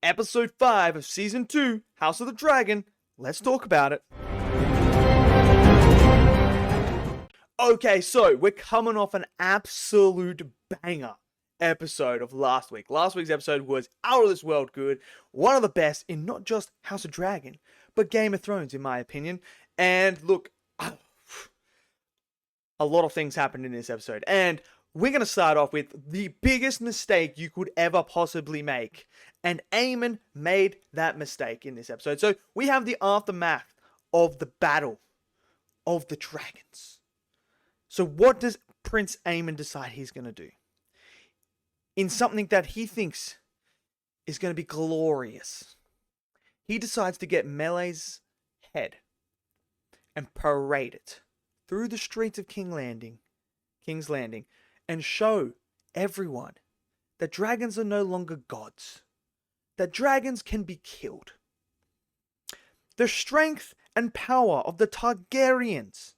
episode 5 of season 2, House of the Dragon. Let's talk about it. Okay, so we're coming off an absolute banger episode of last week. Last week's episode was out of this world good. One of the best in not just House of Dragon, but Game of Thrones, in my opinion. And look, a lot of things happened in this episode. And we're going to start off with the biggest mistake you could ever possibly make. And Aemon made that mistake in this episode. So we have the aftermath of the battle of the dragons. So what does Prince Aemon decide he's going to do? In something that he thinks is going to be glorious. He decides to get Melee's head and parade it through the streets of King's Landing, and show everyone that dragons are no longer gods. That dragons can be killed. The strength and power of the Targaryens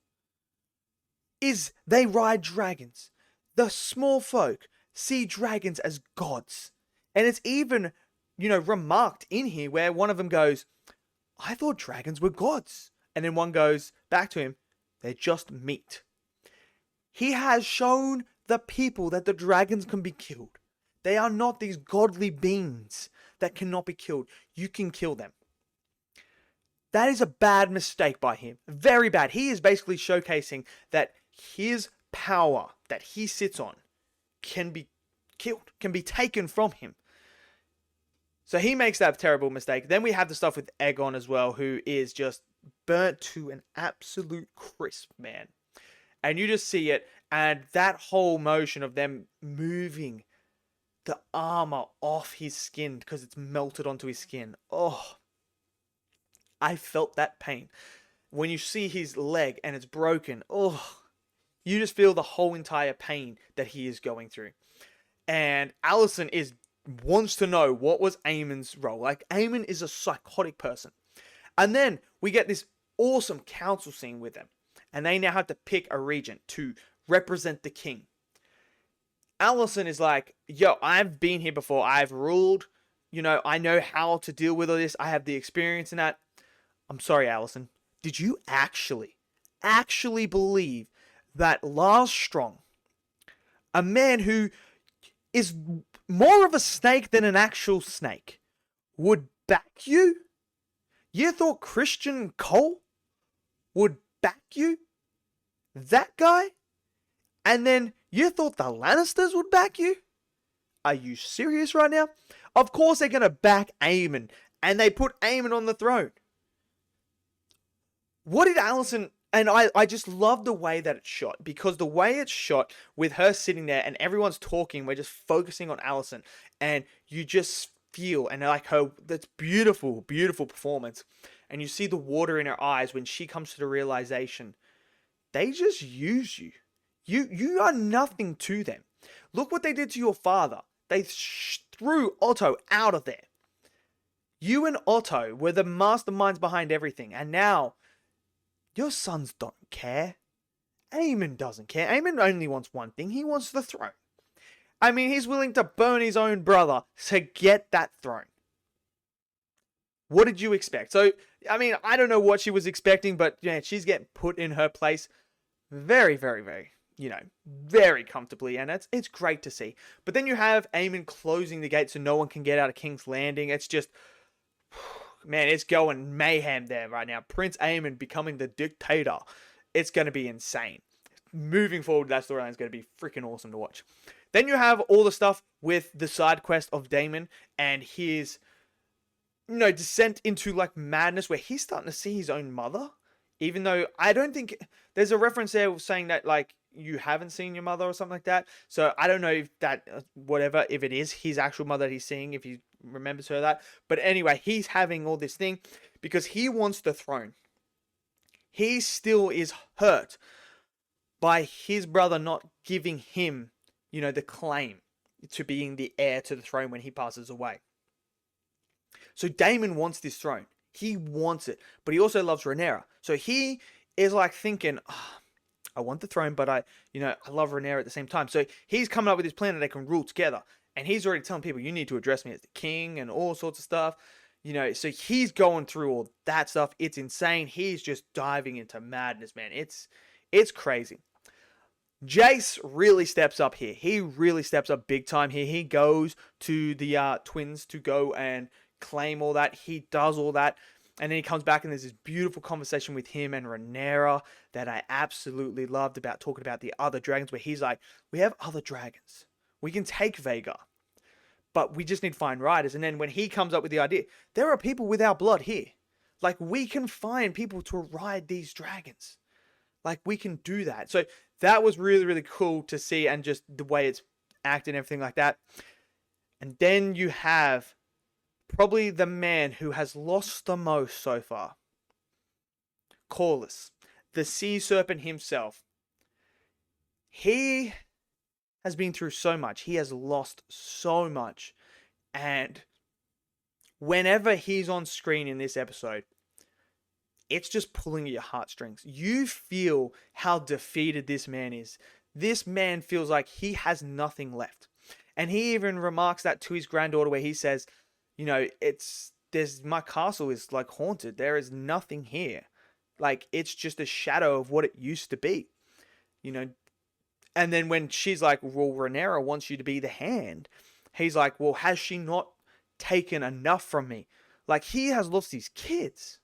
is they ride dragons. The small folk see dragons as gods. And it's even, remarked in here where one of them goes, I thought dragons were gods. And then one goes back to him, they're just meat. He has shown the people that the dragons can be killed. They are not these godly beings that cannot be killed. You can kill them. That is a bad mistake by him. Very bad. He is basically showcasing that his power that he sits on can be killed, can be taken from him. So he makes that terrible mistake. Then we have the stuff with Aegon as well, who is just burnt to an absolute crisp, man. And you just see it, and that whole motion of them moving the armor off his skin because it's melted onto his skin. Oh, I felt that pain. When you see his leg and it's broken, oh, you just feel the whole entire pain that he is going through. And Alicent wants to know what was Aemon's role. Like, Aemon is a psychotic person. And then we get this awesome council scene with them. And they now have to pick a regent to represent the king. Alicent is like, yo, I've been here before. I've ruled. I know how to deal with all this. I have the experience in that. I'm sorry, Alicent. Did you actually believe that Lars Strong, a man who is more of a snake than an actual snake, would back you? You thought Christian Cole would back you? That guy? And then you thought the Lannisters would back you? Are you serious right now? Of course they're going to back Aemon. And they put Aemon on the throne. What did Alicent... And I just love the way that it's shot. Because the way it's shot with her sitting there and everyone's talking, we're just focusing on Alicent. And you just feel, and like that's beautiful, beautiful performance. And you see the water in her eyes when she comes to the realization. They just use you. You are nothing to them. Look what they did to your father. They threw Otto out of there. You and Otto were the masterminds behind everything. And now... your sons don't care. Aemon doesn't care. Aemon only wants one thing. He wants the throne. I mean, he's willing to burn his own brother to get that throne. What did you expect? So, I mean, I don't know what she was expecting, but yeah, she's getting put in her place very, very, very, very comfortably. And it's great to see. But then you have Aemon closing the gate so no one can get out of King's Landing. It's just... man, it's going mayhem there right now. Prince Aemon becoming the dictator. It's going to be insane. Moving forward, that storyline is going to be freaking awesome to watch. Then you have all the stuff with the side quest of Daemon and his, descent into like madness where he's starting to see his own mother. Even though I don't think there's a reference there saying that like you haven't seen your mother or something like that. So I don't know if that, if it is his actual mother that he's seeing, if he remembers her that. But anyway, he's having all this thing because he wants the throne. He still is hurt by his brother not giving him, the claim to being the heir to the throne when he passes away. So Daemon wants this throne. He wants it, but he also loves Rhaenyra. So he is like thinking, I want the throne, but I love Rhaenyra at the same time. So he's coming up with this plan that they can rule together. And he's already telling people, you need to address me as the king and all sorts of stuff. You know, so he's going through all that stuff. It's insane. He's just diving into madness, man. It's crazy. Jace really steps up here. He really steps up big time here. He goes to the twins to go and claim all that. He does all that. And then he comes back and there's this beautiful conversation with him and Rhaenyra that I absolutely loved, about talking about the other dragons, where he's like, we have other dragons. We can take Vhagar, but we just need to find riders. And then when he comes up with the idea, there are people with our blood here. Like, we can find people to ride these dragons. Like, we can do that. So that was really, really cool to see, and just the way it's acted and everything like that. And then you have probably the man who has lost the most so far. Corlys, the sea serpent himself. He has been through so much. He has lost so much. And whenever he's on screen in this episode, it's just pulling at your heartstrings. You feel how defeated this man is. This man feels like he has nothing left. And he even remarks that to his granddaughter, where he says, you know, my castle is like haunted. There is nothing here. Like, it's just a shadow of what it used to be. You know, and then when she's like, well, Rhaenyra wants you to be the hand. He's like, well, has she not taken enough from me? Like, he has lost his kids.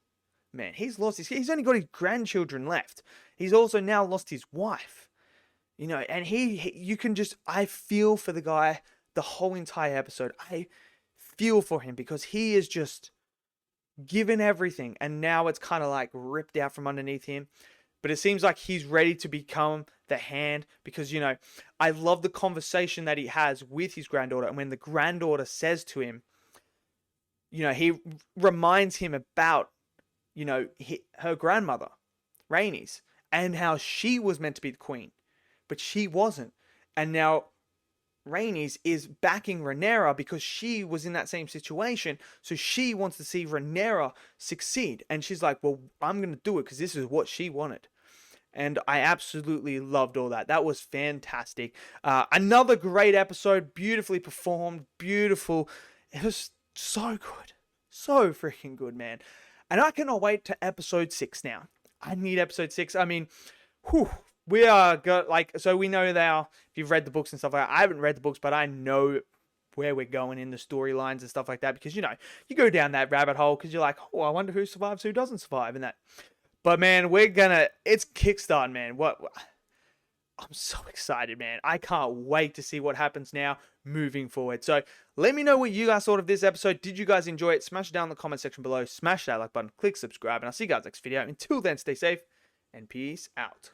Man, he's he's only got his grandchildren left. He's also now lost his wife. You know, and you can just, I feel for the guy the whole entire episode. I feel for him because he is just given everything, and now it's kind of like ripped out from underneath him. But it seems like he's ready to become the hand, because, you know, I love the conversation that he has with his granddaughter. And when the granddaughter says to him, you know, he reminds him about, you know, her grandmother, Rhaenys, and how she was meant to be the queen, but she wasn't. And now Rhaenys is backing Rhaenyra because she was in that same situation. So she wants to see Rhaenyra succeed. And she's like, well, I'm going to do it because this is what she wanted. And I absolutely loved all that. That was fantastic. Another great episode, beautifully performed, beautiful. It was so good. So freaking good, man. And I cannot wait to episode 6 now. I need episode 6. I mean, we are so we know now, if you've read the books and stuff like that. I haven't read the books, but I know where we're going in the storylines and stuff like that, because, you know, you go down that rabbit hole because you're like, oh, I wonder who survives, who doesn't survive, and that. But man, it's kickstarting, man. I'm so excited, man. I can't wait to see what happens now moving forward. So let me know what you guys thought of this episode. Did you guys enjoy it? Smash it down in the comment section below. Smash that like button. Click subscribe. And I'll see you guys next video. Until then, stay safe and peace out.